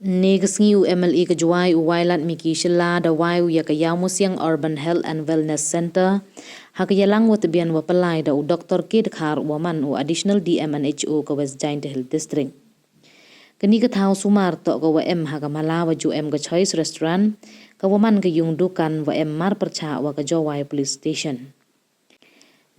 Negasngi MLE ka juai uwailat miki shila da wai ya ka Iawmusiang Urban Health and Wellness Center hakayalang watabian wapalai da u Dr. Kid Khar waman u additional DMNHO ka West Giant Hill District. Kani ka thao sumar to ka WM hakamala wa ju M ka Choice Restaurant ka waman ka yung dukan wa M mar percha wa ka Jowai Police Station.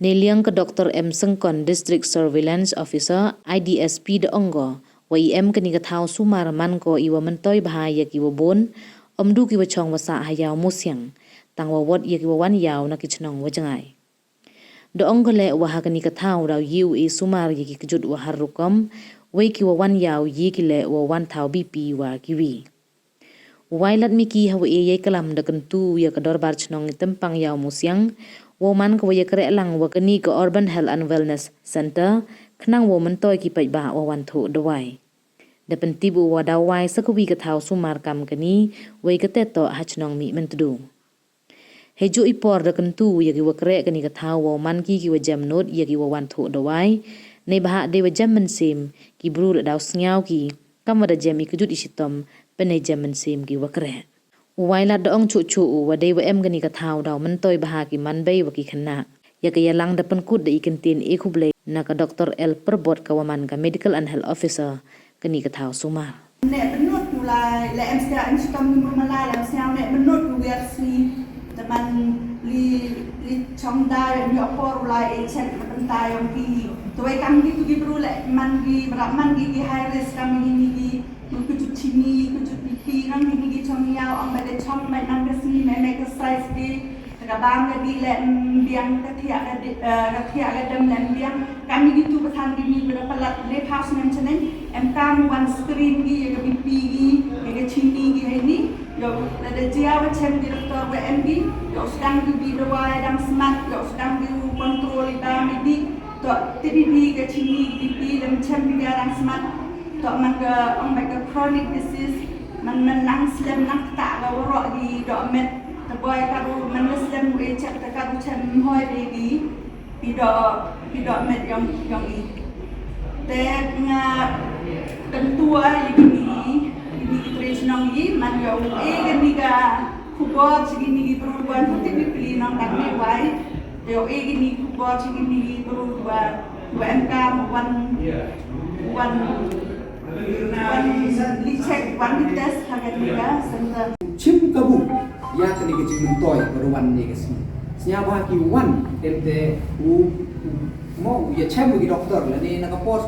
Niliang ka Dr. M Sengkon District Surveillance Officer IDSP da Ongo wa IM kani ka thao sumar man ko iwa myntoi bahaya kiwa bon omdu kiwa chong wasa Iawmusiang tang wa wot ya kiwa wan yaaw na kichnong wa jangai. Da Ongo le wa hakani ka thao raw yiu sumar yaki kejut wa harukom wai kiwa wan yaaw yikile wa wan thao BP wa kiwi. Wailat miki hawa ye kalam da kentu ya ka dorbar chnong tempang Iawmusiang wa man ko ya kare lang wa kani ka Urban Health and Wellness Center kenang wo myntoi ki pai ba wa wan thu dawai. Da pentibu wa dawai sakawi ka thao sumar kam kani wai ka teto hachnong mi mentudu. Hejo ipor da kentu ya ki wa kare kani ka thao wa man ki wa jam not ya ki wa wan thu dawai. Nei baha de wa jam mensim ki bru da daw sngyaw ki kam da jam ikujut isitom penai jam mensim ki wa kare. Wailat da ong chu wa de wa em kani ka thao daw myntoi baha ki man bai wa ki khana. Ya ka yalang da penkut da ikentin ekuble na ka Dr. L Perbot kawaman ka Medical and Health Officer kani ka thao sumar. Nek benut mulai le em sta em stam malai le siang nek benut luar si teman li chong da yo por mulai e check pentai yang ki tuai kang ki tu bru le man ki berat ki high risk kami ni ki kujut chini kujut pipi nang ki chong yao ang bade chong mai nang ke sini mai ke size ki kabang ke di le biang ke thiak ke dem le biang kami gitu pesan gini berapa le pas mention em kam one screen gi ya pipi gi ya chini gi ini yo ada dia macam direktur WM gi yo sedang di dawai dan smart yo sedang di kontrol ida midi to TBB ke chini pipi dan macam dia dan smart to man ke chronic disease man nang slam nang tak ga worok di do met boy karu menesem we cek ta karu chan hoi lagi tidak met yang i te nga tentua ini tradisional i man yo gani ga kubot gini perubahan putih pilih nang tak me wai yo gini kubot gini perubahan UMK one licek one tes harga tiga center chim kabum ya kani ke chim myntoi perwan ni ke sini nya ba ki wan temte u mo ya chem gi doktor la ni na ka por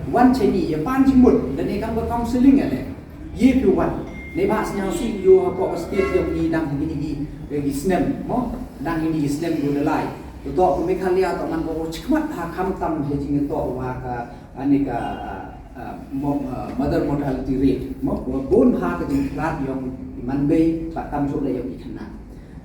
wan cheni ya pan jing mut la ni kam ba counseling ale ye pi wan ne ba nya si yo ha po state yo ni dang ni gi snem mo dang ni gi snem go la lai to ko me khan lia to man ko chikmat ha kham tam he jing to wa ka ani ka mother mortality rate mo bon ha ka jing flat yong man bay pak tam chok le yong ikhna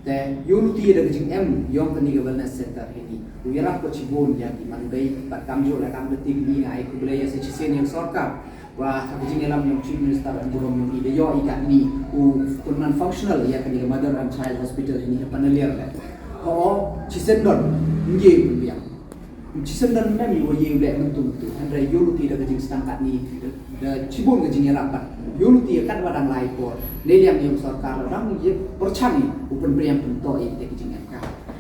te unity da jing em yong kani wellness center ini uyara ko chibon ya ki man bay pak tam chok la kam de tik ni ai ku ble ya se chisen yang sarkar wa ha jing elam yong chief minister and burom yong ide yo ikat ni u non functional ya kani mother and child hospital ini panalier le ko chisen don nge biang chisen don mem yo ye le mentu andre unity da jing stangkat ni da chibon ga jing rapat unity kan wadang lai por ne liam yang sarkar dang ye perchani upen priam pento e te kijingan ka